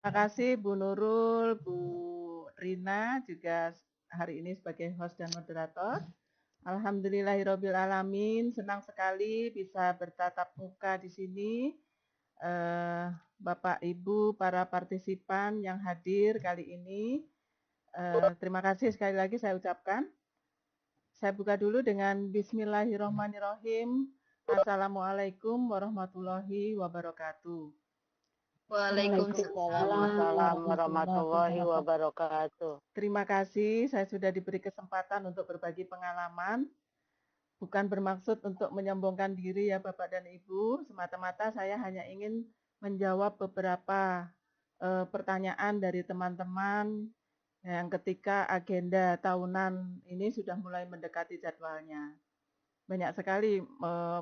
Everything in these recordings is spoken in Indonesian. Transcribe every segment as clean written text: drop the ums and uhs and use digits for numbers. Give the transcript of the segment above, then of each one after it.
Terima kasih Bu Nurul, Bu Rina juga hari ini sebagai host dan moderator. Alhamdulillahirabbil alamin, senang sekali bisa bertatap muka di sini. Bapak Ibu para partisipan yang hadir kali ini. Terima kasih sekali lagi saya ucapkan. Saya buka dulu dengan Bismillahirrahmanirrahim. Assalamualaikum warahmatullahi wabarakatuh. Waalaikumsalam warahmatullahi wabarakatuh. Terima kasih, saya sudah diberi kesempatan untuk berbagi pengalaman. Bukan bermaksud untuk menyombongkan diri ya Bapak dan Ibu, semata-mata saya hanya ingin menjawab beberapa pertanyaan dari teman-teman yang ketika agenda tahunan ini sudah mulai mendekati jadwalnya. Banyak sekali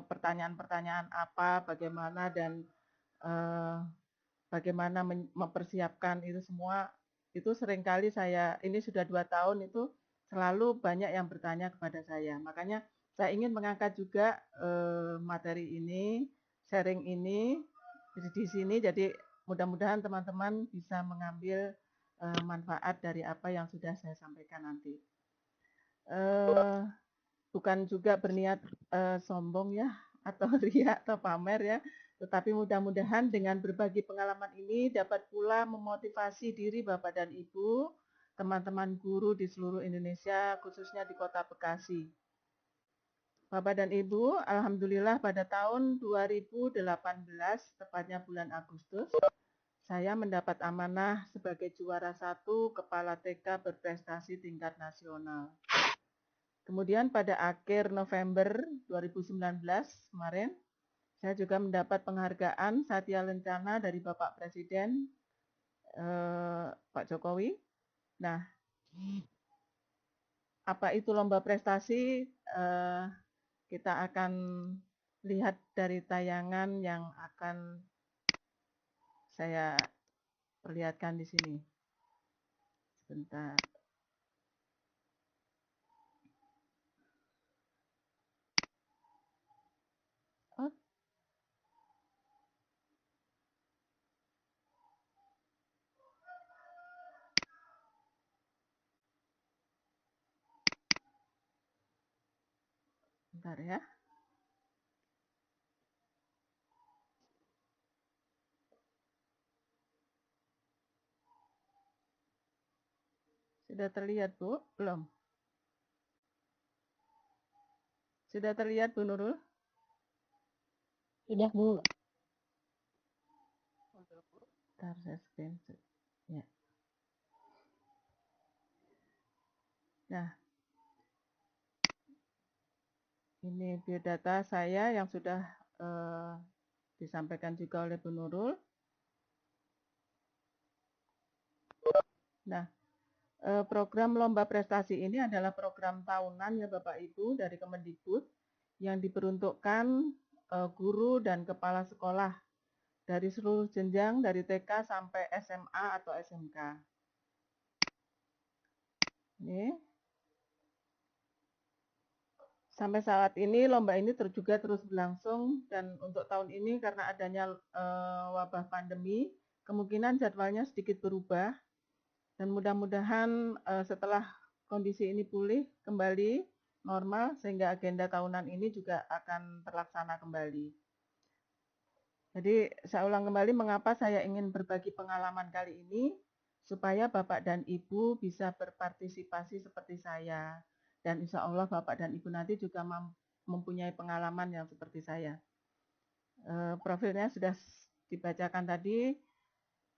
pertanyaan-pertanyaan apa, bagaimana, dan bagaimana mempersiapkan itu semua. Itu seringkali ini sudah 2 tahun itu selalu banyak yang bertanya kepada saya. Makanya saya ingin mengangkat juga materi ini, sharing ini di sini. Jadi mudah-mudahan teman-teman bisa mengambil manfaat dari apa yang sudah saya sampaikan nanti. Bukan juga berniat sombong ya, atau riak atau pamer ya, tetapi mudah-mudahan dengan berbagi pengalaman ini dapat pula memotivasi diri Bapak dan Ibu, teman-teman guru di seluruh Indonesia, khususnya di Kota Bekasi. Bapak dan Ibu, alhamdulillah pada tahun 2018, tepatnya bulan Agustus, saya mendapat amanah sebagai juara 1 Kepala TK berprestasi tingkat nasional. Kemudian pada akhir November 2019 kemarin, saya juga mendapat penghargaan Satya Lencana dari Bapak Presiden Pak Jokowi. Nah, apa itu lomba prestasi? Kita akan lihat dari tayangan yang akan saya perlihatkan di sini. Sebentar. Oh. Bentar ya. Sudah terlihat, Bu? Belum? Sudah terlihat, Bu Nurul? Sudah, Bu. Bentar, saya screenshot. Ya. Nah, ini biodata saya yang sudah disampaikan juga oleh Bu Nurul. Nah, program Lomba Prestasi ini adalah program tahunan ya Bapak Ibu dari Kemendikbud yang diperuntukkan guru dan kepala sekolah dari seluruh jenjang dari TK sampai SMA atau SMK. Ini. Sampai saat ini lomba ini juga terus berlangsung dan untuk tahun ini karena adanya wabah pandemi, kemungkinan jadwalnya sedikit berubah dan mudah-mudahan setelah kondisi ini pulih kembali normal sehingga agenda tahunan ini juga akan terlaksana kembali. Jadi saya ulang kembali mengapa saya ingin berbagi pengalaman kali ini supaya Bapak dan Ibu bisa berpartisipasi seperti saya. Dan insya Allah Bapak dan Ibu nanti juga mempunyai pengalaman yang seperti saya. Profilnya sudah dibacakan tadi.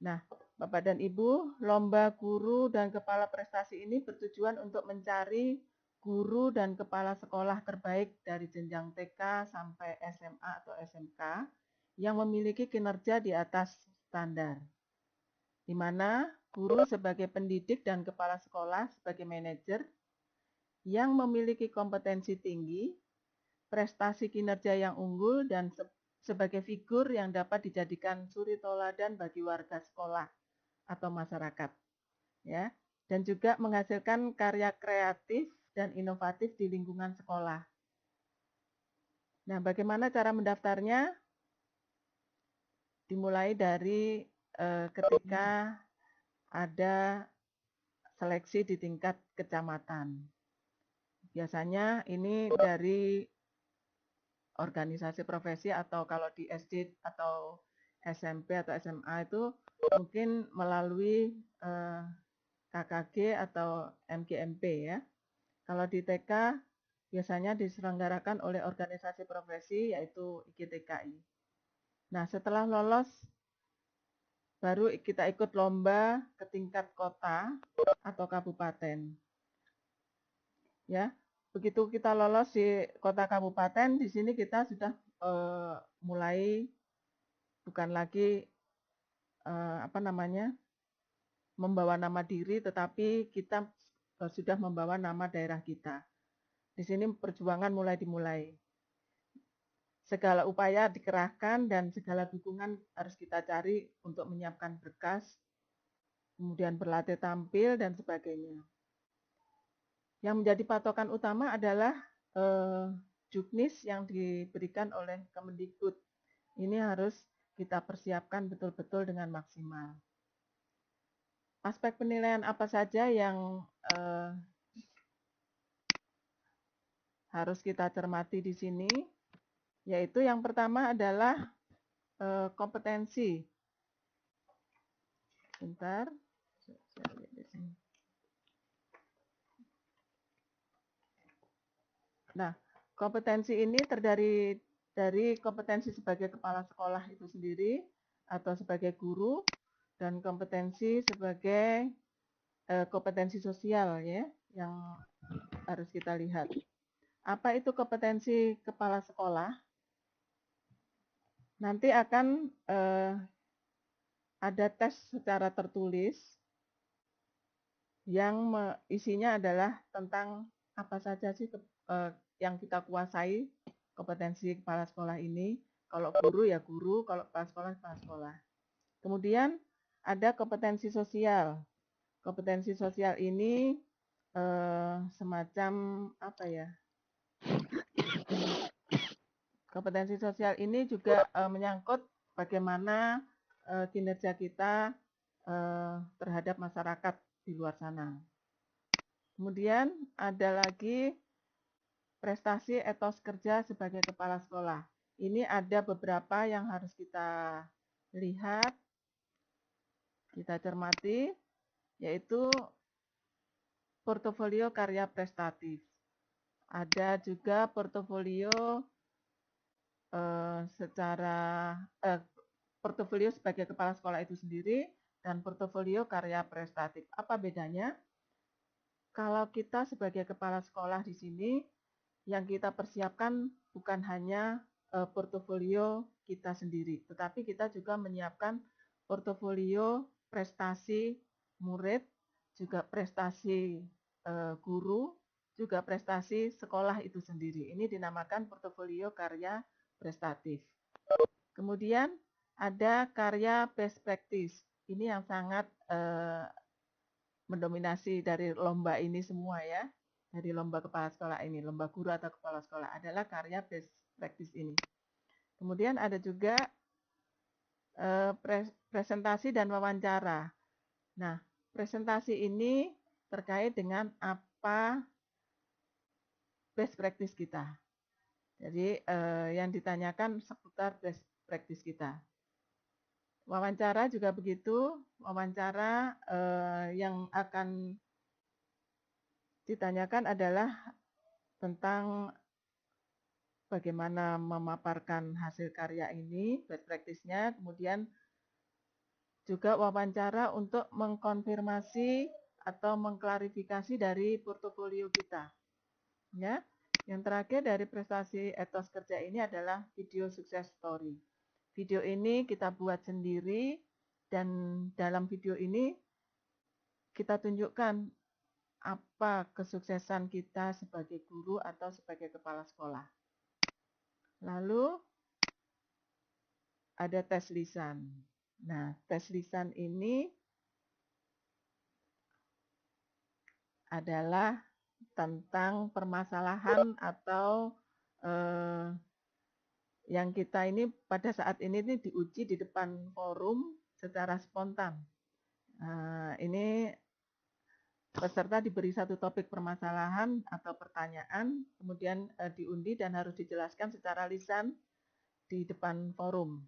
Nah, Bapak dan Ibu, lomba guru dan kepala prestasi ini bertujuan untuk mencari guru dan kepala sekolah terbaik dari jenjang TK sampai SMA atau SMK yang memiliki kinerja di atas standar. Di mana guru sebagai pendidik dan kepala sekolah sebagai manajer yang memiliki kompetensi tinggi, prestasi kinerja yang unggul, dan sebagai figur yang dapat dijadikan suri toladan bagi warga sekolah atau masyarakat. Ya, dan juga menghasilkan karya kreatif dan inovatif di lingkungan sekolah. Nah, bagaimana cara mendaftarnya? Dimulai dari ketika ada seleksi di tingkat kecamatan. Biasanya ini dari organisasi profesi atau kalau di SD atau SMP atau SMA itu mungkin melalui KKG atau MGMP ya. Kalau di TK biasanya diselenggarakan oleh organisasi profesi yaitu IGTKI. Nah, setelah lolos baru kita ikut lomba ke tingkat kota atau kabupaten. Ya, begitu kita lolos di kota kabupaten, di sini kita sudah mulai bukan lagi membawa nama diri, tetapi kita sudah membawa nama daerah kita. Di sini perjuangan mulai dimulai. Segala upaya dikerahkan dan segala dukungan harus kita cari untuk menyiapkan berkas, kemudian berlatih tampil dan sebagainya. Yang menjadi patokan utama adalah juknis yang diberikan oleh Kemendikbud. Ini harus kita persiapkan betul-betul dengan maksimal. Aspek penilaian apa saja yang harus kita cermati di sini? Yaitu yang pertama adalah kompetensi. Bentar, saya lihat di sini. Nah, kompetensi ini terdiri dari kompetensi sebagai kepala sekolah itu sendiri atau sebagai guru dan kompetensi sebagai kompetensi sosial ya yang harus kita lihat. Apa itu kompetensi kepala sekolah? Nanti akan ada tes secara tertulis yang isinya adalah tentang apa saja sih yang kita kuasai kompetensi kepala sekolah ini. Kalau guru ya guru, kalau kepala sekolah. Kemudian ada kompetensi sosial. Kompetensi sosial ini semacam apa ya? Kompetensi sosial ini juga menyangkut bagaimana kinerja kita terhadap masyarakat di luar sana. Kemudian ada lagi prestasi etos kerja sebagai kepala sekolah. Ini ada beberapa yang harus kita lihat, kita cermati, yaitu portofolio karya prestatif. Ada juga portofolio portofolio sebagai kepala sekolah itu sendiri dan portofolio karya prestatif. Apa bedanya? Kalau kita sebagai kepala sekolah di sini, yang kita persiapkan bukan hanya portofolio kita sendiri, tetapi kita juga menyiapkan portofolio prestasi murid, juga prestasi guru, juga prestasi sekolah itu sendiri. Ini dinamakan portofolio karya prestatif. Kemudian ada karya best practice. Ini yang sangat mendominasi dari lomba ini semua ya, dari lomba kepala sekolah ini, lomba guru atau kepala sekolah adalah karya best practice ini. Kemudian ada juga presentasi dan wawancara. Nah, presentasi ini terkait dengan apa best practice kita. Jadi yang ditanyakan seputar best practice kita. Wawancara juga begitu, wawancara yang akan ditanyakan adalah tentang bagaimana memaparkan hasil karya ini, best practice-nya, kemudian juga wawancara untuk mengkonfirmasi atau mengklarifikasi dari portofolio kita. Ya. Yang terakhir dari prestasi etos kerja ini adalah video success story. Video ini kita buat sendiri dan dalam video ini kita tunjukkan apa kesuksesan kita sebagai guru atau sebagai kepala sekolah. Lalu ada tes lisan. Nah, tes lisan ini adalah tentang permasalahan atau yang kita ini pada saat ini diuji di depan forum secara spontan. Ini peserta diberi satu topik permasalahan atau pertanyaan, kemudian diundi dan harus dijelaskan secara lisan di depan forum.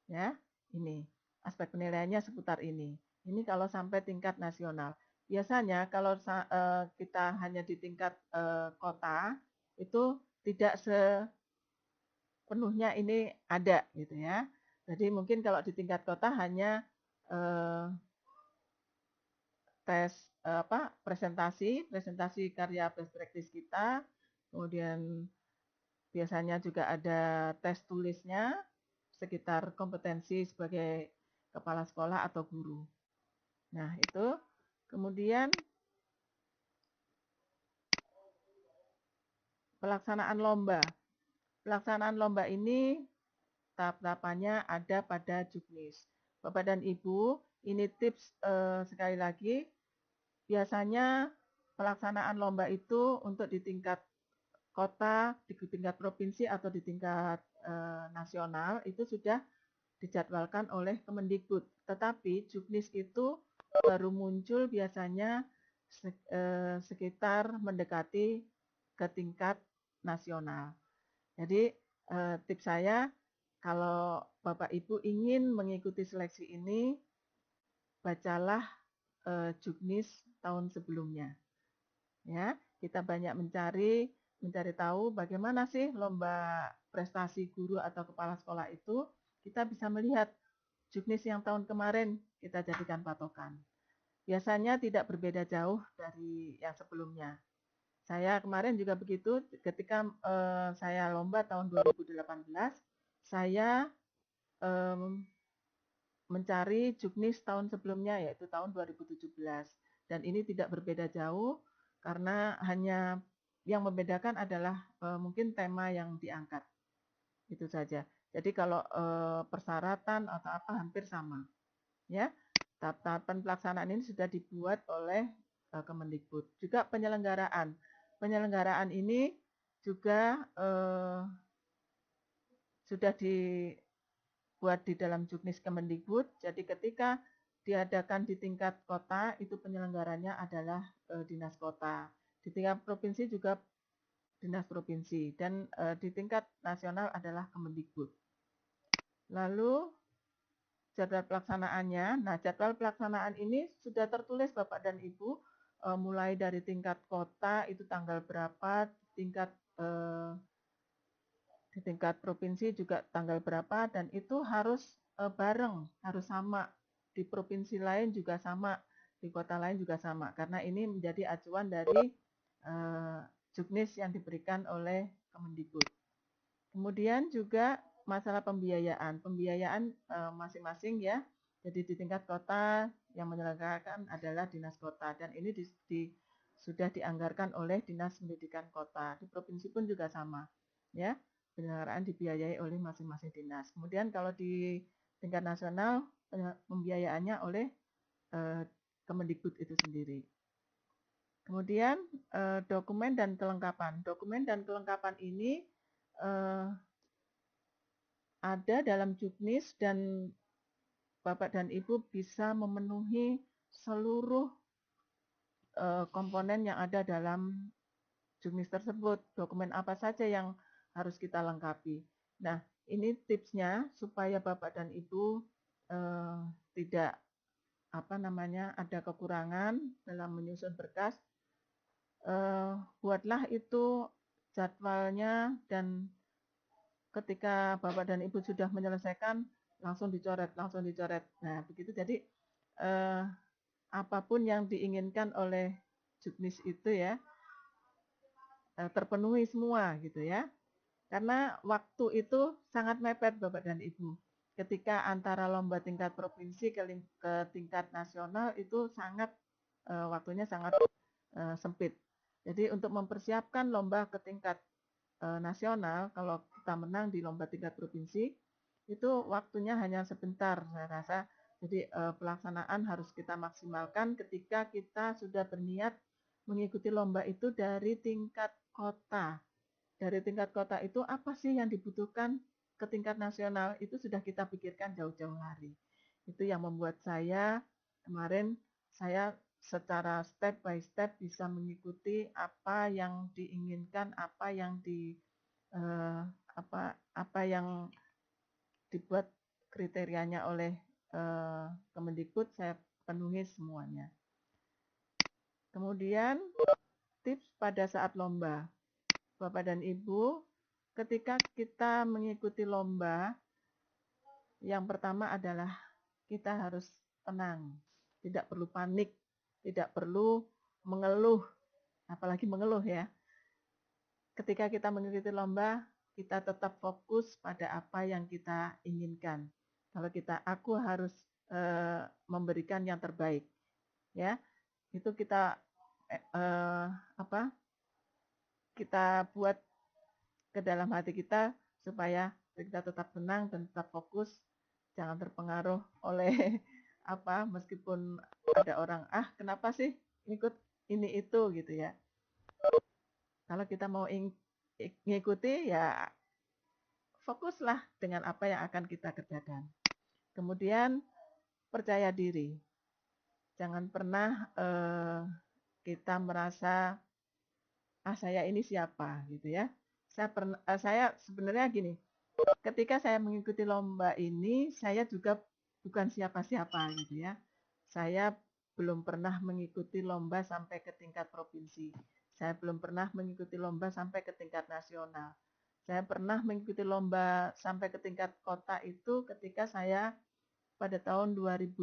Ya, ini aspek penilaiannya seputar ini. Ini kalau sampai tingkat nasional. Biasanya kalau kita hanya di tingkat kota itu tidak sepenuhnya ini ada gitu ya. Jadi mungkin kalau di tingkat kota hanya tes presentasi karya best practice kita, kemudian biasanya juga ada tes tulisnya sekitar kompetensi sebagai kepala sekolah atau guru. Nah, itu. Kemudian pelaksanaan lomba. Pelaksanaan lomba ini tahap-tahapannya ada pada Juknis. Bapak dan Ibu, ini tips sekali lagi, biasanya pelaksanaan lomba itu untuk di tingkat kota, di tingkat provinsi atau di tingkat nasional itu sudah dijadwalkan oleh Kemendikbud. Tetapi Juknis itu baru muncul biasanya sekitar mendekati ke tingkat nasional. Jadi tips saya kalau Bapak Ibu ingin mengikuti seleksi ini, bacalah Juknis tahun sebelumnya. Ya, kita banyak mencari tahu bagaimana sih lomba prestasi guru atau kepala sekolah itu. Kita bisa melihat Juknis yang tahun kemarin kita jadikan patokan. Biasanya tidak berbeda jauh dari yang sebelumnya. Saya kemarin juga begitu, ketika saya lomba tahun 2018, saya mencari Juknis tahun sebelumnya, yaitu tahun 2017. Dan ini tidak berbeda jauh, karena hanya yang membedakan adalah mungkin tema yang diangkat. Itu saja. Jadi kalau persyaratan atau apa hampir sama. Ya, tahapan pelaksanaan ini sudah dibuat oleh Kemendikbud. Juga penyelenggaraan. Penyelenggaraan ini juga sudah dibuat di dalam Juknis Kemendikbud. Jadi ketika diadakan di tingkat kota, itu penyelenggaranya adalah dinas kota. Di tingkat provinsi juga dinas provinsi. Dan di tingkat nasional adalah Kemendikbud. Lalu jadwal pelaksanaannya. Nah, jadwal pelaksanaan ini sudah tertulis Bapak dan Ibu, mulai dari tingkat kota itu tanggal berapa, di tingkat provinsi juga tanggal berapa, dan itu harus bareng, harus sama. Di provinsi lain juga sama, di kota lain juga sama, karena ini menjadi acuan dari Juknis yang diberikan oleh Kemendikbud. Kemudian juga masalah pembiayaan. Pembiayaan masing-masing ya. Jadi di tingkat kota yang menyelenggarakan adalah dinas kota, dan ini sudah dianggarkan oleh Dinas Pendidikan Kota. Di provinsi pun juga sama. Ya, penyelenggaraan dibiayai oleh masing-masing dinas. Kemudian kalau di tingkat nasional pembiayaannya oleh Kemendikbud itu sendiri. Kemudian dokumen dan kelengkapan. Dokumen dan kelengkapan ini ada dalam Juknis, dan Bapak dan Ibu bisa memenuhi seluruh komponen yang ada dalam Juknis tersebut. Dokumen apa saja yang harus kita lengkapi. Nah, ini tipsnya supaya Bapak dan Ibu tidak ada kekurangan dalam menyusun berkas. Buatlah itu jadwalnya, dan ketika Bapak dan Ibu sudah menyelesaikan, langsung dicoret. Nah, begitu. Jadi apapun yang diinginkan oleh Juknis itu ya terpenuhi semua gitu ya. Karena waktu itu sangat mepet Bapak dan Ibu. Ketika antara lomba tingkat provinsi ke tingkat nasional itu waktunya sangat sempit. Jadi untuk mempersiapkan lomba ke tingkat nasional, kalau kita menang di lomba tingkat provinsi, itu waktunya hanya sebentar saya rasa. Jadi pelaksanaan harus kita maksimalkan ketika kita sudah berniat mengikuti lomba itu dari tingkat kota. Dari tingkat kota itu apa sih yang dibutuhkan ke tingkat nasional, itu sudah kita pikirkan jauh-jauh hari. Itu yang membuat saya kemarin secara step by step bisa mengikuti apa yang diinginkan, apa yang dibuat kriterianya oleh Kemendikbud, saya penuhi semuanya. Kemudian tips pada saat lomba. Bapak dan Ibu, ketika kita mengikuti lomba, yang pertama adalah kita harus tenang, tidak perlu panik, tidak perlu mengeluh, apalagi mengeluh ya. Ketika kita mengikuti lomba, kita tetap fokus pada apa yang kita inginkan. Kalau aku harus memberikan yang terbaik, ya. Itu kita kita buat ke dalam hati kita supaya kita tetap tenang dan tetap fokus, jangan terpengaruh oleh meskipun ada orang kenapa sih ikut ini itu gitu ya. Kalau kita mau ngikuti ya fokuslah dengan apa yang akan kita kerjakan. Kemudian percaya diri, jangan pernah kita merasa saya ini siapa gitu ya. Saya sebenarnya gini, ketika saya mengikuti lomba ini, saya juga bukan siapa-siapa gitu ya. Saya belum pernah mengikuti lomba sampai ke tingkat provinsi. Saya belum pernah mengikuti lomba sampai ke tingkat nasional. Saya pernah mengikuti lomba sampai ke tingkat kota itu ketika saya pada tahun 2002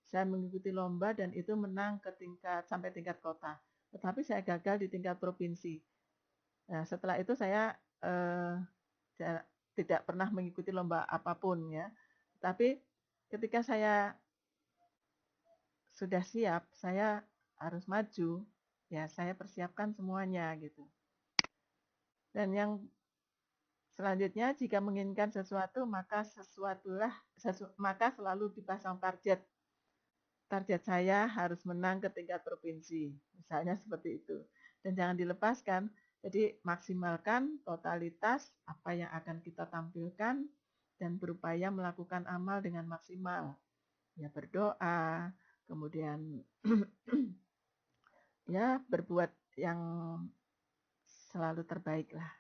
saya mengikuti lomba dan itu menang sampai tingkat kota. Tetapi saya gagal di tingkat provinsi. Nah, setelah itu saya tidak pernah mengikuti lomba apapun ya. Tapi ketika saya sudah siap, saya harus maju, ya saya persiapkan semuanya gitu. Dan yang selanjutnya, jika menginginkan sesuatu, maka selalu dipasang target. Target saya harus menang ke tingkat provinsi, misalnya seperti itu. Dan jangan dilepaskan, jadi maksimalkan totalitas apa yang akan kita tampilkan dan berupaya melakukan amal dengan maksimal. Ya berdoa, kemudian ya berbuat yang selalu terbaik lah,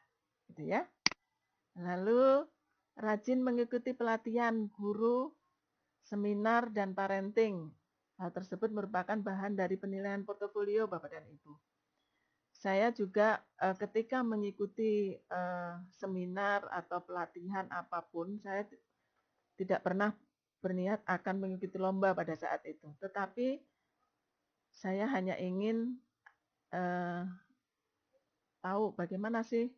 gitu ya. Lalu rajin mengikuti pelatihan guru, seminar, dan parenting. Hal tersebut merupakan bahan dari penilaian portofolio Bapak dan Ibu. Saya juga ketika mengikuti seminar atau pelatihan apapun, saya tidak pernah berniat akan mengikuti lomba pada saat itu. Tetapi saya hanya ingin tahu bagaimana sih,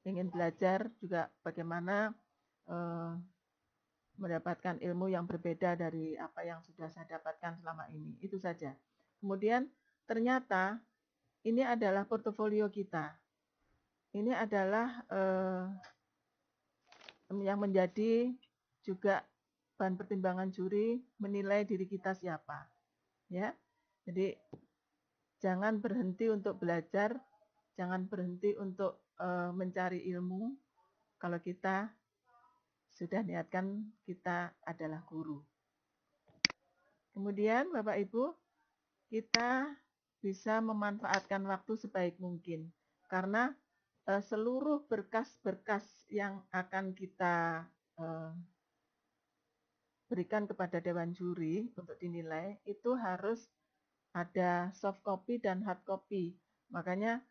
ingin belajar juga bagaimana mendapatkan ilmu yang berbeda dari apa yang sudah saya dapatkan selama ini. Itu saja. Kemudian ternyata ini adalah portofolio kita. Ini adalah yang menjadi juga bahan pertimbangan juri menilai diri kita siapa. Ya. Jadi jangan berhenti untuk belajar, jangan berhenti untuk mencari ilmu kalau kita sudah niatkan kita adalah guru. Kemudian Bapak Ibu, kita bisa memanfaatkan waktu sebaik mungkin karena seluruh berkas-berkas yang akan kita berikan kepada Dewan Juri untuk dinilai itu harus ada soft copy dan hard copy. Makanya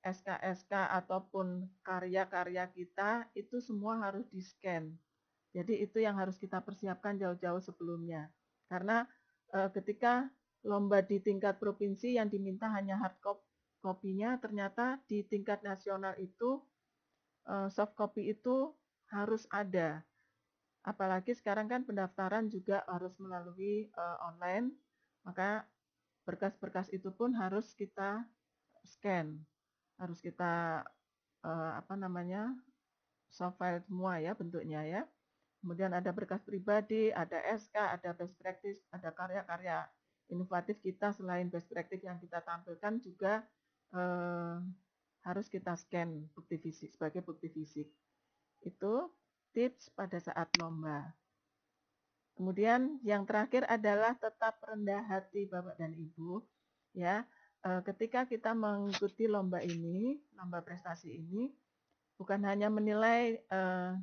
SK-SK ataupun karya-karya kita itu semua harus di-scan. Jadi itu yang harus kita persiapkan jauh-jauh sebelumnya. Karena ketika lomba di tingkat provinsi yang diminta hanya hard copy-nya, ternyata di tingkat nasional itu soft copy itu harus ada. Apalagi sekarang kan pendaftaran juga harus melalui online, maka berkas-berkas itu pun harus kita scan, harus kita soft file semua ya bentuknya ya. Kemudian ada berkas pribadi, ada SK, ada best practice, ada karya-karya inovatif kita selain best practice yang kita tampilkan juga harus kita scan bukti fisik sebagai bukti fisik. Itu tips pada saat lomba. Kemudian yang terakhir adalah tetap rendah hati Bapak dan Ibu. Ya, ketika kita mengikuti lomba ini, lomba prestasi ini, bukan hanya menilai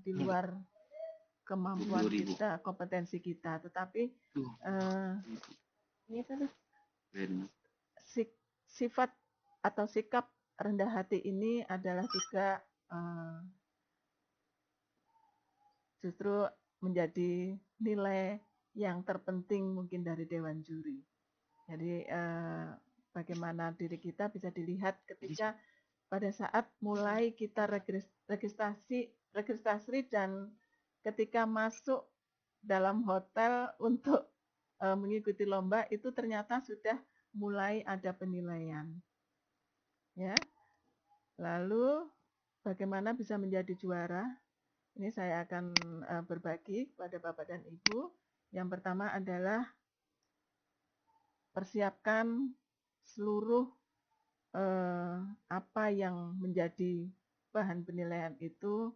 di luar kemampuan kita, kompetensi kita, tetapi ini sifat atau sikap rendah hati ini adalah juga justru menjadi nilai yang terpenting mungkin dari Dewan Juri. Jadi bagaimana diri kita bisa dilihat ketika pada saat mulai kita registrasi dan ketika masuk dalam hotel untuk mengikuti lomba itu ternyata sudah mulai ada penilaian. Ya. Lalu bagaimana bisa menjadi juara? Ini saya akan berbagi kepada Bapak dan Ibu. Yang pertama adalah persiapkan seluruh apa yang menjadi bahan penilaian itu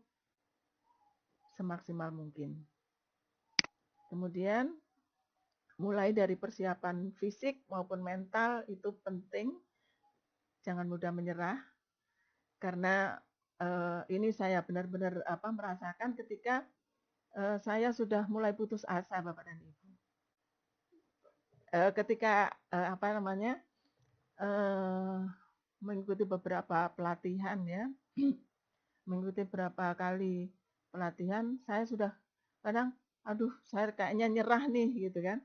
semaksimal mungkin. Kemudian mulai dari persiapan fisik maupun mental itu penting. Jangan mudah menyerah karena ini saya benar-benar merasakan ketika saya sudah mulai putus asa Bapak dan Ibu. Ketika mengikuti beberapa pelatihan ya, mengikuti beberapa kali pelatihan, saya sudah kadang, aduh, saya kayaknya nyerah nih gitu kan.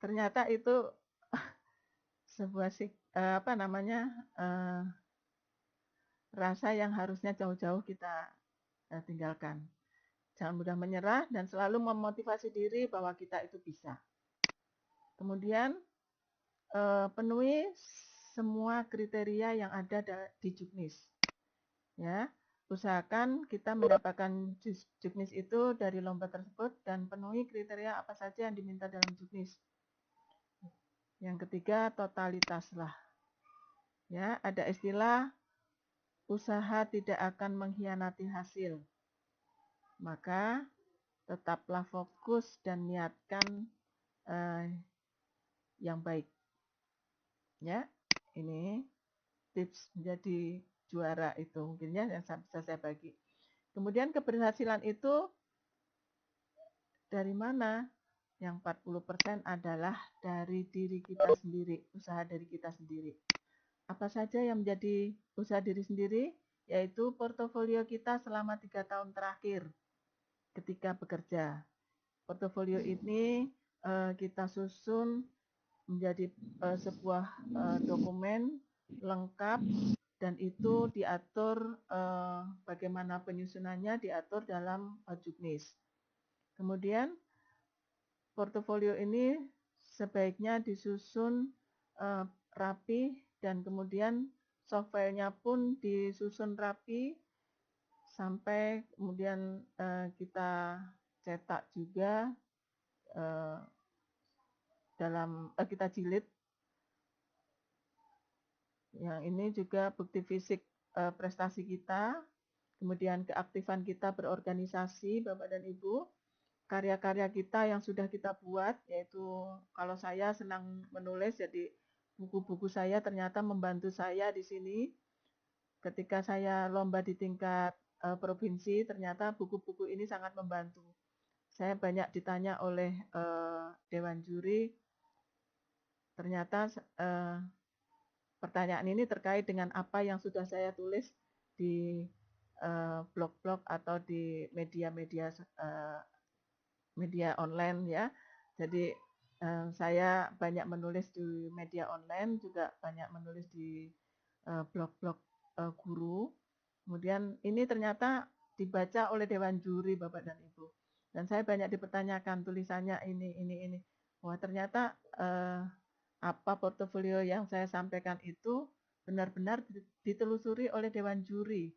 Ternyata itu sebuah rasa yang harusnya jauh-jauh kita tinggalkan. Jangan mudah menyerah dan selalu memotivasi diri bahwa kita itu bisa. Kemudian penuhi semua kriteria yang ada di Juknis. Ya, usahakan kita mendapatkan Juknis itu dari lomba tersebut dan penuhi kriteria apa saja yang diminta dalam Juknis. Yang ketiga, totalitaslah. Ya, ada istilah usaha tidak akan mengkhianati hasil. Maka tetaplah fokus dan niatkan yang baik. Ya, ini tips menjadi juara itu mungkinnya yang bisa saya bagi. Kemudian keberhasilan itu dari mana? Yang 40% adalah dari diri kita sendiri, usaha dari kita sendiri. Apa saja yang menjadi usaha diri sendiri? Yaitu portofolio kita selama 3 tahun terakhir ketika bekerja. Portofolio ini kita susun menjadi sebuah dokumen lengkap dan itu diatur bagaimana penyusunannya diatur dalam Juknis. Kemudian portofolio ini sebaiknya disusun rapi dan kemudian softwarenya pun disusun rapi sampai kemudian kita cetak juga kita jilid. Yang ini juga bukti fisik prestasi kita, kemudian keaktifan kita berorganisasi, Bapak dan Ibu, karya-karya kita yang sudah kita buat, yaitu kalau saya senang menulis, jadi buku-buku saya ternyata membantu saya di sini. Ketika saya lomba di tingkat provinsi, ternyata buku-buku ini sangat membantu. Saya banyak ditanya oleh Dewan Juri, ternyata pertanyaan ini terkait dengan apa yang sudah saya tulis di blog-blog atau di media-media media online ya. Jadi saya banyak menulis di media online, juga banyak menulis di blog-blog guru. Kemudian ini ternyata dibaca oleh Dewan Juri Bapak dan Ibu. Dan saya banyak dipertanyakan tulisannya ini. Wah ternyata apa portofolio yang saya sampaikan itu benar-benar ditelusuri oleh Dewan Juri.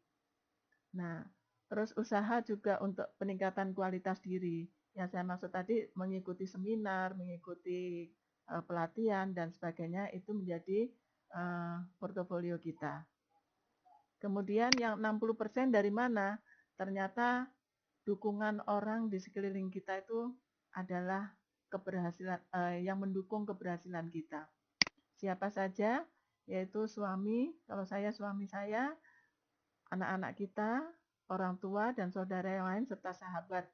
Nah, terus usaha juga untuk peningkatan kualitas diri. Yang saya maksud tadi mengikuti seminar, mengikuti pelatihan dan sebagainya itu menjadi portofolio kita. Kemudian yang 60% dari mana? Ternyata dukungan orang di sekeliling kita itu adalah keberhasilan yang mendukung keberhasilan kita. Siapa saja? Yaitu suami, kalau saya suami saya, anak-anak kita, orang tua dan saudara yang lain serta sahabat,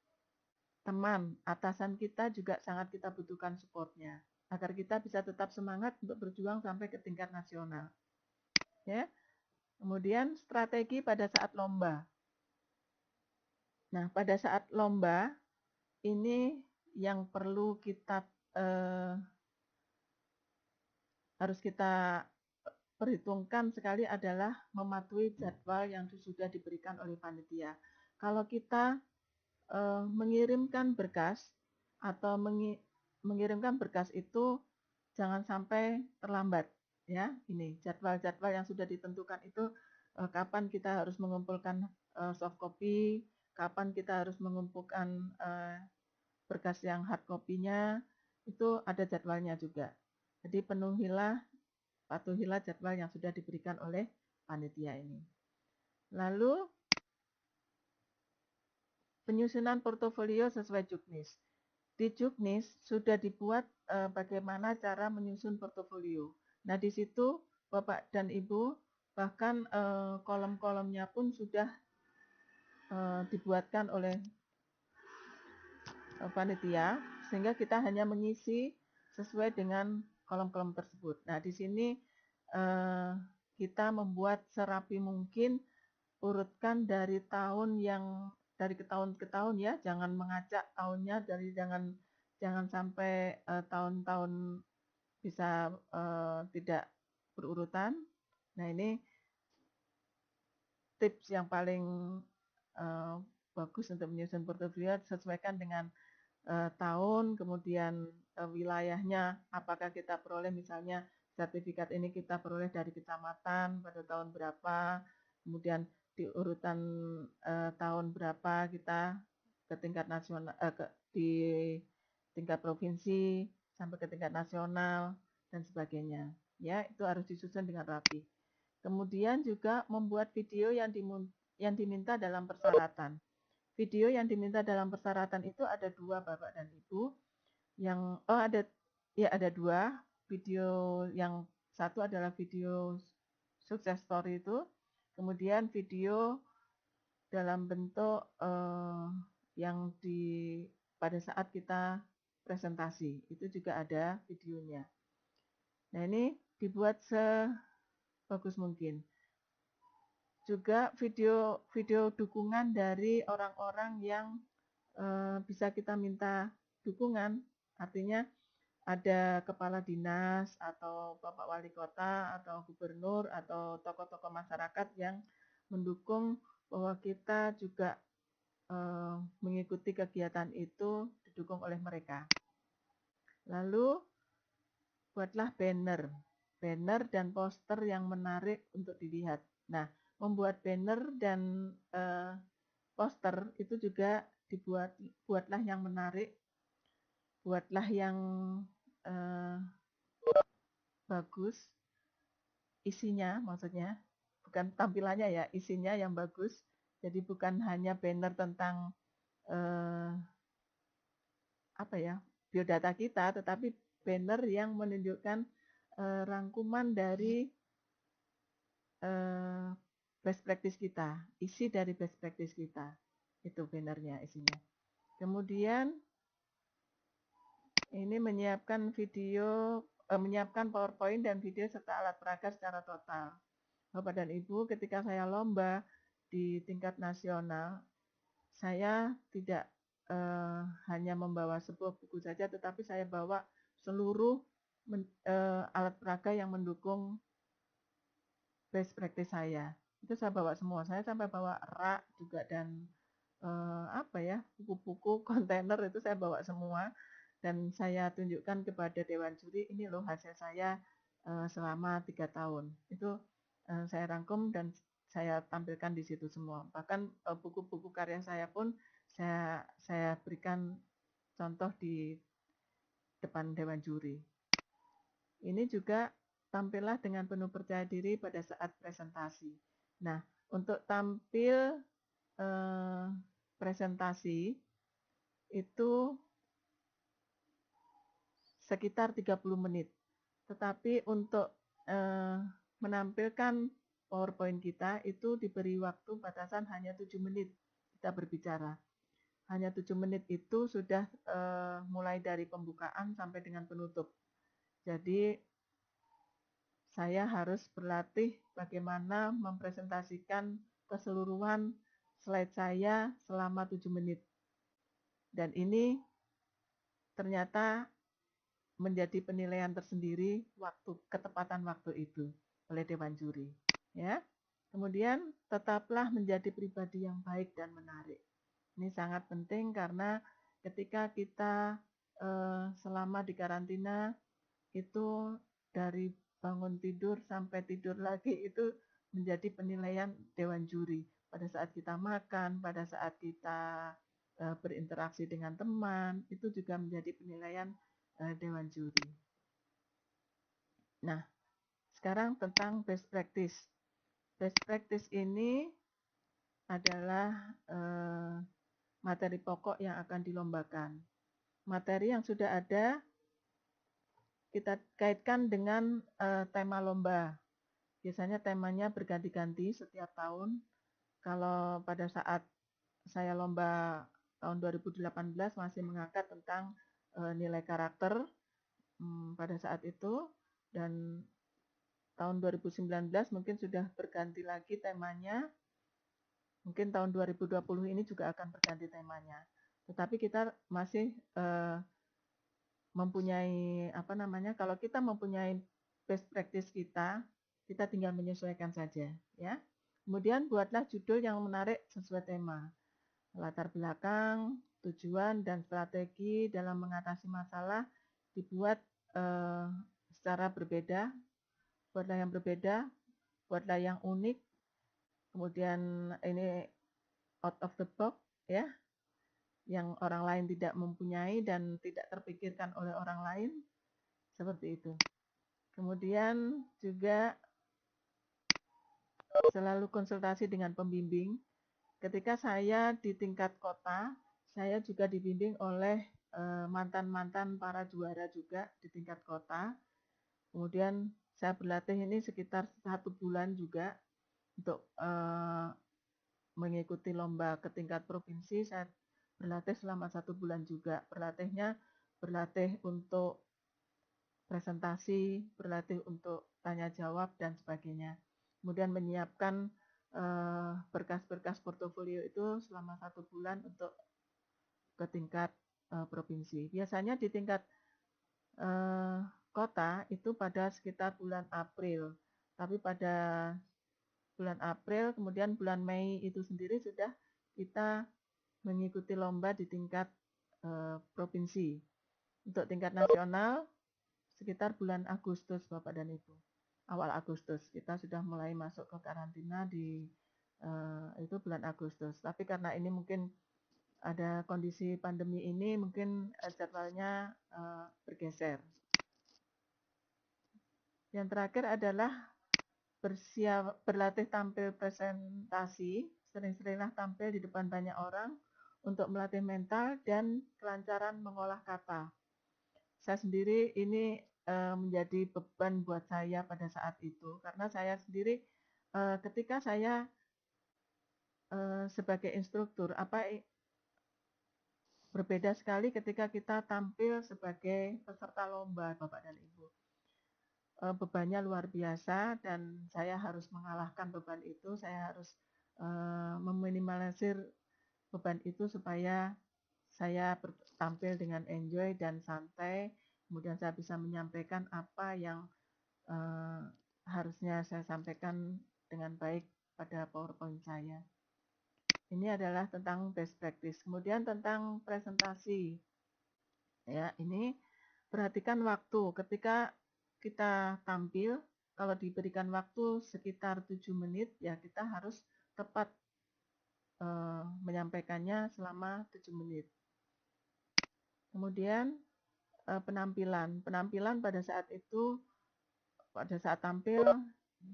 teman, atasan kita juga sangat kita butuhkan supportnya agar kita bisa tetap semangat untuk berjuang sampai ke tingkat nasional. Ya. Kemudian strategi pada saat lomba. Nah, pada saat lomba ini yang perlu kita harus kita perhitungkan sekali adalah mematuhi jadwal yang sudah diberikan oleh panitia. Kalau kita mengirimkan berkas atau mengirimkan berkas itu jangan sampai terlambat, ya. Ini jadwal-jadwal yang sudah ditentukan itu kapan kita harus mengumpulkan soft copy, kapan kita harus mengumpulkan berkas yang hard copy-nya, itu ada jadwalnya juga. Jadi patuhilah jadwal yang sudah diberikan oleh panitia ini. Lalu penyusunan portofolio sesuai juknis. Di juknis sudah dibuat bagaimana cara menyusun portofolio. Nah, di situ Bapak dan Ibu bahkan kolom-kolomnya pun sudah dibuatkan oleh panitia sehingga kita hanya mengisi sesuai dengan kolom-kolom tersebut. Nah, di sini kita membuat serapi mungkin, urutkan dari tahun ke tahun ya, jangan mengacak tahunnya, jangan sampai tahun-tahun bisa tidak berurutan. Nah, ini tips yang paling bagus untuk menyusun portofolio, sesuaikan dengan tahun, kemudian wilayahnya, apakah kita peroleh misalnya sertifikat ini kita peroleh dari kecamatan pada tahun berapa, kemudian di urutan tahun berapa kita ke tingkat nasional, di tingkat provinsi sampai ke tingkat nasional dan sebagainya. Ya, itu harus disusun dengan rapi. Kemudian juga membuat video yang diminta dalam persyaratan. Video yang diminta dalam persyaratan itu ada 2, Bapak dan Ibu. Ada 2. Video yang satu adalah video sukses story itu, kemudian video dalam bentuk yang pada saat kita presentasi, itu juga ada videonya. Nah, ini dibuat sebagus mungkin. Juga video dukungan dari orang-orang yang bisa kita minta dukungan, artinya ada kepala dinas atau Bapak Wali Kota atau Gubernur atau tokoh-tokoh masyarakat yang mendukung bahwa kita juga mengikuti kegiatan itu didukung oleh mereka. Lalu buatlah banner dan poster yang menarik untuk dilihat. Nah, membuat banner dan poster itu juga buatlah yang menarik, buatlah yang bagus, isinya maksudnya, bukan tampilannya ya, isinya yang bagus. Jadi bukan hanya banner tentang biodata kita, tetapi banner yang menunjukkan rangkuman dari best practice kita, isi dari best practice kita, itu bannernya isinya. Kemudian ini menyiapkan PowerPoint dan video serta alat peraga secara total. Bapak dan Ibu, ketika saya lomba di tingkat nasional, saya tidak hanya membawa sebuah buku saja, tetapi saya bawa seluruh alat peraga yang mendukung best practice saya. Itu saya bawa semua. Saya sampai bawa rak juga dan buku-buku kontainer itu saya bawa semua. Dan saya tunjukkan kepada Dewan Juri, ini loh hasil saya selama 3 tahun. Itu saya rangkum dan saya tampilkan di situ semua. Bahkan buku-buku karya saya pun saya berikan contoh di depan Dewan Juri. Ini juga tampillah dengan penuh percaya diri pada saat presentasi. Nah, untuk tampil presentasi itu sekitar 30 menit. Tetapi untuk menampilkan PowerPoint kita itu diberi waktu batasan hanya 7 menit kita berbicara. Hanya 7 menit itu sudah mulai dari pembukaan sampai dengan penutup. Jadi saya harus berlatih bagaimana mempresentasikan keseluruhan slide saya selama 7 menit. Dan ini ternyata menjadi penilaian tersendiri ketepatan waktu itu oleh Dewan Juri. Ya. Kemudian tetaplah menjadi pribadi yang baik dan menarik. Ini sangat penting karena ketika kita selama di karantina itu dari bangun tidur sampai tidur lagi itu menjadi penilaian Dewan Juri. Pada saat kita makan, pada saat kita berinteraksi dengan teman, itu juga menjadi penilaian Dewan Juri. Nah, sekarang tentang best practice. Best practice ini adalah materi pokok yang akan dilombakan. Materi yang sudah ada kita kaitkan dengan tema lomba. Biasanya temanya berganti-ganti setiap tahun. Kalau pada saat saya lomba tahun 2018 masih mengangkat tentang nilai karakter pada saat itu, dan tahun 2019 mungkin sudah berganti lagi temanya. Mungkin tahun 2020 ini juga akan berganti temanya. Tetapi kita masih mempunyai kalau kita mempunyai best practice kita tinggal menyesuaikan saja, ya. Kemudian buatlah judul yang menarik sesuai tema. Latar belakang, tujuan dan strategi dalam mengatasi masalah dibuat secara berbeda. Buatlah yang berbeda, buatlah yang unik. Kemudian ini out of the box, ya, yang orang lain tidak mempunyai dan tidak terpikirkan oleh orang lain, seperti itu. Kemudian juga selalu konsultasi dengan pembimbing. Ketika saya di tingkat kota, saya juga dibimbing oleh mantan-mantan para juara juga di tingkat kota. Kemudian saya berlatih ini sekitar 1 bulan juga untuk mengikuti lomba ke tingkat provinsi. Saya berlatih selama 1 bulan juga. Berlatih untuk presentasi, berlatih untuk tanya jawab dan sebagainya. Kemudian menyiapkan berkas-berkas portofolio itu selama 1 bulan untuk ke tingkat provinsi. Biasanya di tingkat kota itu pada sekitar bulan April. Tapi pada bulan April, kemudian bulan Mei itu sendiri sudah kita mengikuti lomba di tingkat provinsi. Untuk tingkat nasional sekitar bulan Agustus, Bapak dan Ibu. Awal Agustus kita sudah mulai masuk ke karantina di itu bulan Agustus. Tapi karena ini mungkin ada kondisi pandemi ini, mungkin jadwalnya bergeser. Yang terakhir adalah berlatih tampil presentasi. Sering-seringlah tampil di depan banyak orang untuk melatih mental dan kelancaran mengolah kata. Saya sendiri ini menjadi beban buat saya pada saat itu, karena saya sendiri ketika saya sebagai instruktur, berbeda sekali ketika kita tampil sebagai peserta lomba, Bapak dan Ibu. Bebannya luar biasa dan saya harus mengalahkan beban itu, saya harus meminimalisir beban itu supaya saya tampil dengan enjoy dan santai. Kemudian saya bisa menyampaikan apa yang harusnya saya sampaikan dengan baik pada PowerPoint saya. Ini adalah tentang best practice. Kemudian tentang presentasi. Ya, ini perhatikan waktu. Ketika kita tampil, kalau diberikan waktu sekitar 7 menit, ya kita harus tepat menyampaikannya selama 7 menit. Kemudian penampilan pada saat itu, pada saat tampil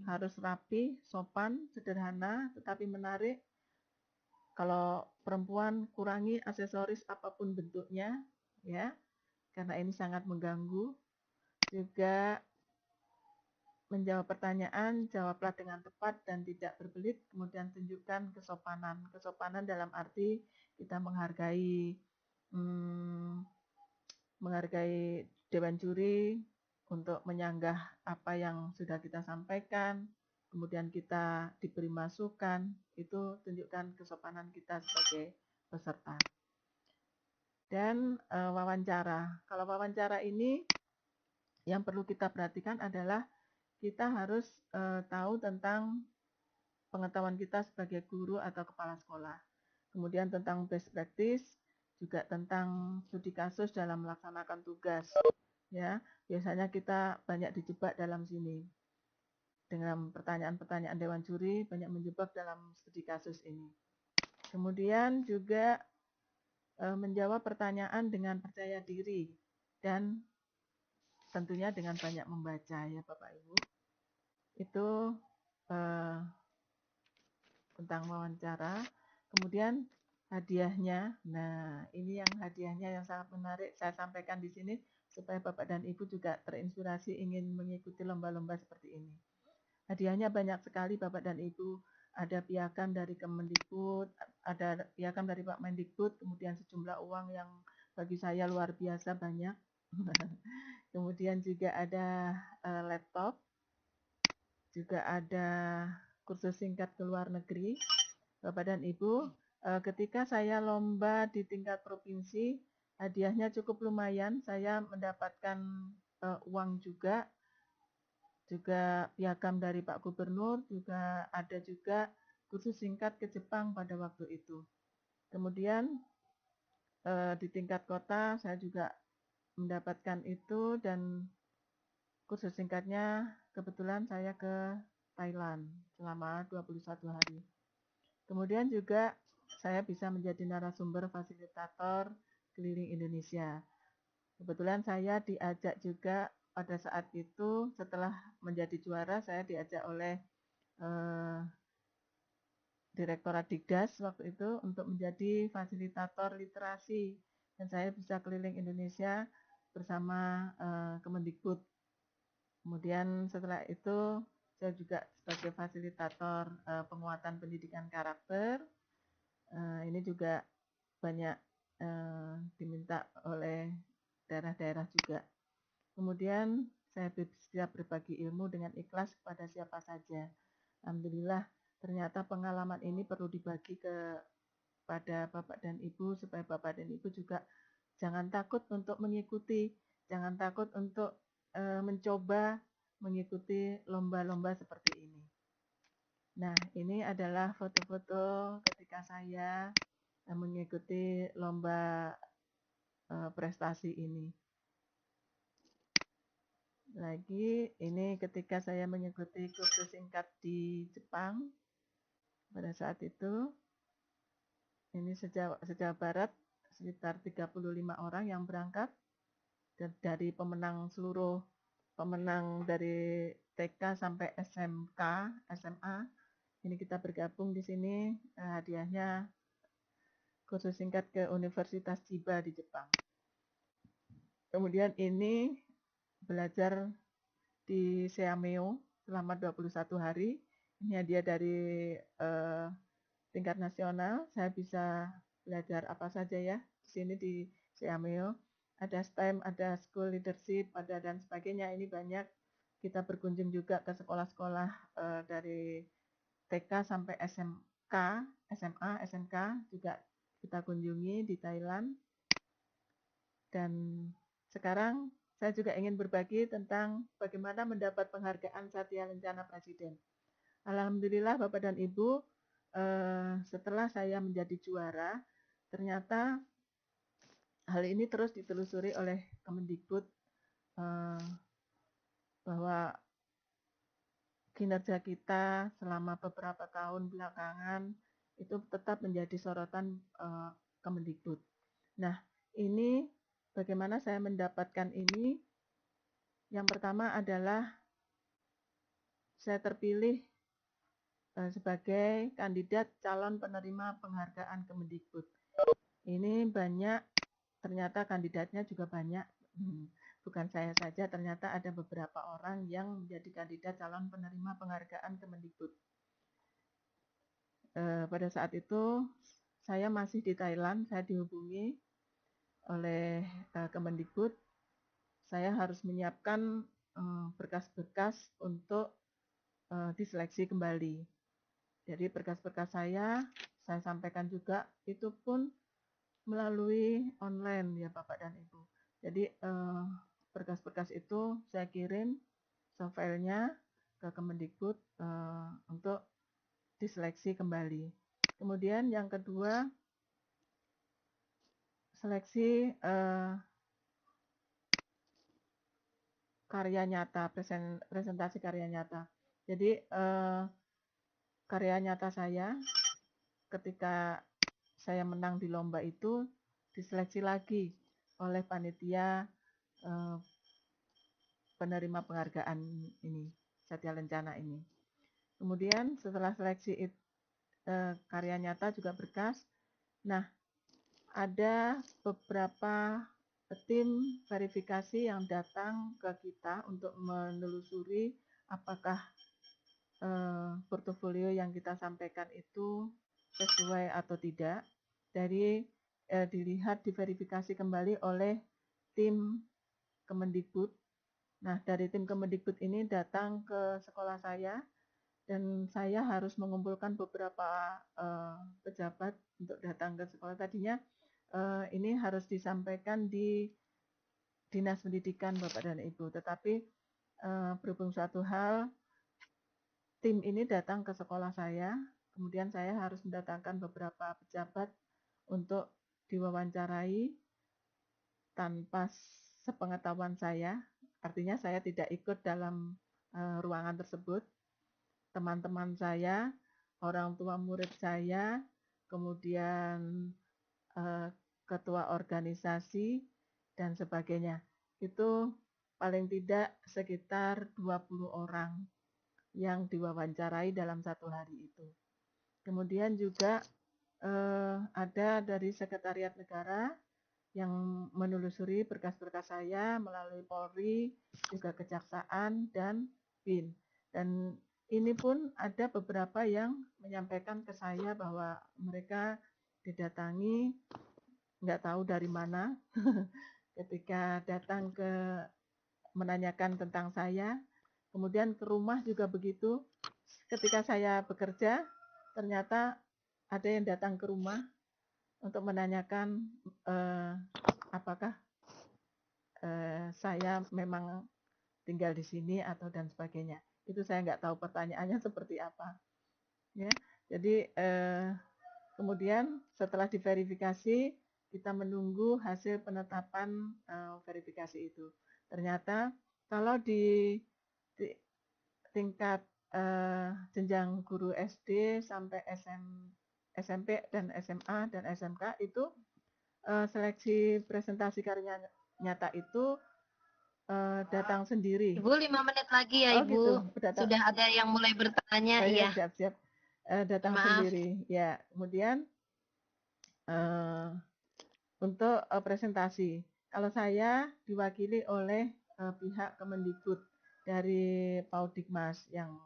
harus rapi, sopan, sederhana, tetapi menarik. Kalau perempuan kurangi aksesoris apapun bentuknya, ya, karena ini sangat mengganggu. Juga menjawab pertanyaan, jawablah dengan tepat dan tidak berbelit, kemudian tunjukkan kesopanan. Kesopanan dalam arti kita menghargai dewan juri untuk menyanggah apa yang sudah kita sampaikan, kemudian kita diberi masukan, itu tunjukkan kesopanan kita sebagai peserta. Dan wawancara. Kalau wawancara ini yang perlu kita perhatikan adalah kita harus tahu tentang pengetahuan kita sebagai guru atau kepala sekolah. Kemudian tentang best practice, juga tentang studi kasus dalam melaksanakan tugas. Ya, biasanya kita banyak dijebak dalam sini. Dengan pertanyaan-pertanyaan dewan juri banyak menjebak dalam studi kasus ini. Kemudian juga menjawab pertanyaan dengan percaya diri dan tentunya dengan banyak membaca ya Bapak Ibu. Itu tentang wawancara. Kemudian hadiahnya. Nah, ini yang hadiahnya yang sangat menarik saya sampaikan di sini supaya Bapak dan Ibu juga terinspirasi ingin mengikuti lomba-lomba seperti ini. Hadiahnya banyak sekali Bapak dan Ibu. Ada piagam dari Kemendikbud, ada piagam dari Pak Mendikbud, kemudian sejumlah uang yang bagi saya luar biasa banyak. Kemudian juga ada laptop, juga ada kursus singkat ke luar negeri. Bapak dan Ibu, ketika saya lomba di tingkat provinsi, hadiahnya cukup lumayan. Saya mendapatkan uang juga piagam dari Pak Gubernur, juga ada juga kursus singkat ke Jepang pada waktu itu. Kemudian di tingkat kota saya juga mendapatkan itu dan kursus singkatnya kebetulan saya ke Thailand selama 21 hari. Kemudian juga saya bisa menjadi narasumber fasilitator keliling Indonesia. Kebetulan saya diajak juga pada saat itu setelah menjadi juara saya diajak oleh Direktorat Dikdas waktu itu untuk menjadi fasilitator literasi dan saya bisa keliling Indonesia bersama Kemendikbud. Kemudian setelah itu saya juga sebagai fasilitator penguatan pendidikan karakter. Ini juga banyak diminta oleh daerah-daerah juga. Kemudian saya siap berbagi ilmu dengan ikhlas kepada siapa saja. Alhamdulillah, ternyata pengalaman ini perlu dibagi kepada Bapak dan Ibu supaya Bapak dan Ibu juga jangan takut untuk mengikuti, jangan takut untuk mencoba mengikuti lomba-lomba seperti ini. Nah, ini adalah foto-foto ketika saya mengikuti lomba prestasi ini. Lagi ini ketika saya mengikuti kursus singkat di Jepang pada saat itu, ini sejauh barat sekitar 35 orang yang berangkat dari seluruh pemenang dari TK sampai SMK, SMA. Ini kita bergabung di sini, hadiahnya kursus singkat ke Universitas Chiba di Jepang. Kemudian ini belajar di Seameo selama 21 hari. Ini hadiah dari tingkat nasional. Saya bisa belajar apa saja ya di sini di Seameo. Ada STEM, ada school leadership, ada dan sebagainya. Ini banyak. Kita berkunjung juga ke sekolah-sekolah dari TK sampai SMK, SMA, SMK juga kita kunjungi di Thailand. Dan sekarang saya juga ingin berbagi tentang bagaimana mendapat penghargaan Satya Lencana Presiden. Alhamdulillah Bapak dan Ibu, setelah saya menjadi juara, ternyata hal ini terus ditelusuri oleh Kemendikbud bahwa kinerja kita selama beberapa tahun belakangan itu tetap menjadi sorotan Kemendikbud. Nah, ini bagaimana saya mendapatkan ini? Yang pertama adalah saya terpilih sebagai kandidat calon penerima penghargaan Kemendikbud. Ini banyak, ternyata kandidatnya juga banyak, Bukan saya saja, ternyata ada beberapa orang yang menjadi kandidat calon penerima penghargaan Kemendikbud. Pada saat itu saya masih di Thailand, saya dihubungi oleh Kemendikbud. Saya harus menyiapkan berkas-berkas untuk diseleksi kembali. Jadi berkas-berkas saya sampaikan juga, itu pun melalui online ya Bapak dan Ibu. Jadi berkas-berkas itu saya kirim softfile-nya ke Kemendikbud untuk diseleksi kembali. Kemudian yang kedua, seleksi karya nyata, presentasi karya nyata. Jadi karya nyata saya ketika saya menang di lomba itu diseleksi lagi oleh panitia penerima penghargaan ini, Satya Lencana ini. Kemudian setelah seleksi karya nyata juga berkas. Nah, ada beberapa tim verifikasi yang datang ke kita untuk menelusuri apakah portofolio yang kita sampaikan itu sesuai atau tidak. Dari dilihat, diverifikasi kembali oleh tim Kemendikbud. Nah, dari tim Kemendikbud ini datang ke sekolah saya, dan saya harus mengumpulkan beberapa pejabat untuk datang ke sekolah. Tadinya ini harus disampaikan di Dinas Pendidikan Bapak dan Ibu, tetapi berhubung suatu hal, tim ini datang ke sekolah saya, kemudian saya harus mendatangkan beberapa pejabat untuk diwawancarai tanpa sepengetahuan saya, artinya saya tidak ikut dalam ruangan tersebut. Teman-teman saya, orang tua murid saya, kemudian ketua organisasi, dan sebagainya. Itu paling tidak sekitar 20 orang yang diwawancarai dalam satu hari itu. Kemudian juga ada dari Sekretariat Negara yang menelusuri berkas-berkas saya melalui Polri, juga Kejaksaan, dan BIN. Dan ini pun ada beberapa yang menyampaikan ke saya bahwa mereka didatangi, nggak tahu dari mana, ketika datang ke menanyakan tentang saya. Kemudian ke rumah juga begitu. Ketika saya bekerja, ternyata ada yang datang ke rumah untuk menanyakan apakah saya memang tinggal di sini atau dan sebagainya. Itu saya nggak tahu pertanyaannya seperti apa. Ya, jadi kemudian setelah diverifikasi, kita menunggu hasil penetapan verifikasi itu. Ternyata kalau di tingkat jenjang guru SD sampai SMP dan SMA dan SMK itu seleksi presentasi karya nyata itu datang sendiri. Ibu 5 menit lagi ya, Ibu. Gitu. Sudah ada yang mulai bertanya. Iya. Siap-siap. Datang sendiri. Ya, kemudian untuk presentasi, kalau saya diwakili oleh pihak Kemendikbud dari Paudikmas yang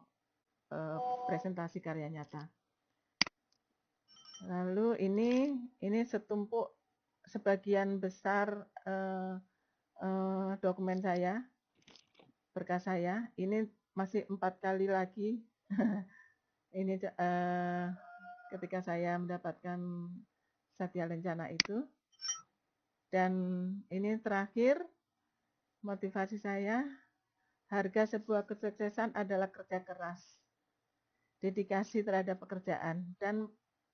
presentasi karya nyata. Lalu ini setumpuk sebagian besar dokumen saya, berkas saya. Ini masih 4 kali lagi. Ini ketika saya mendapatkan Satya Lencana itu. Dan ini terakhir, motivasi saya, harga sebuah kesuksesan adalah kerja keras, dedikasi terhadap pekerjaan, dan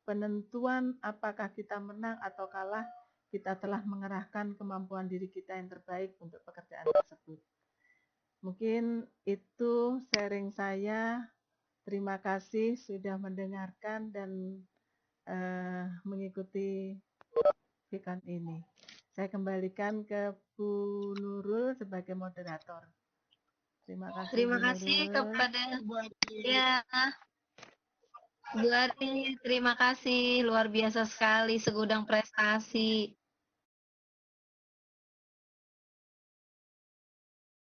penentuan apakah kita menang atau kalah, kita telah mengerahkan kemampuan diri kita yang terbaik untuk pekerjaan tersebut. Mungkin itu sharing saya. Terima kasih sudah mendengarkan dan mengikuti webinar ini. Saya kembalikan ke Bu Nurul sebagai moderator. Terima kasih. Terima kasih kepada ya, Bu Ari, terima kasih, luar biasa sekali segudang prestasi.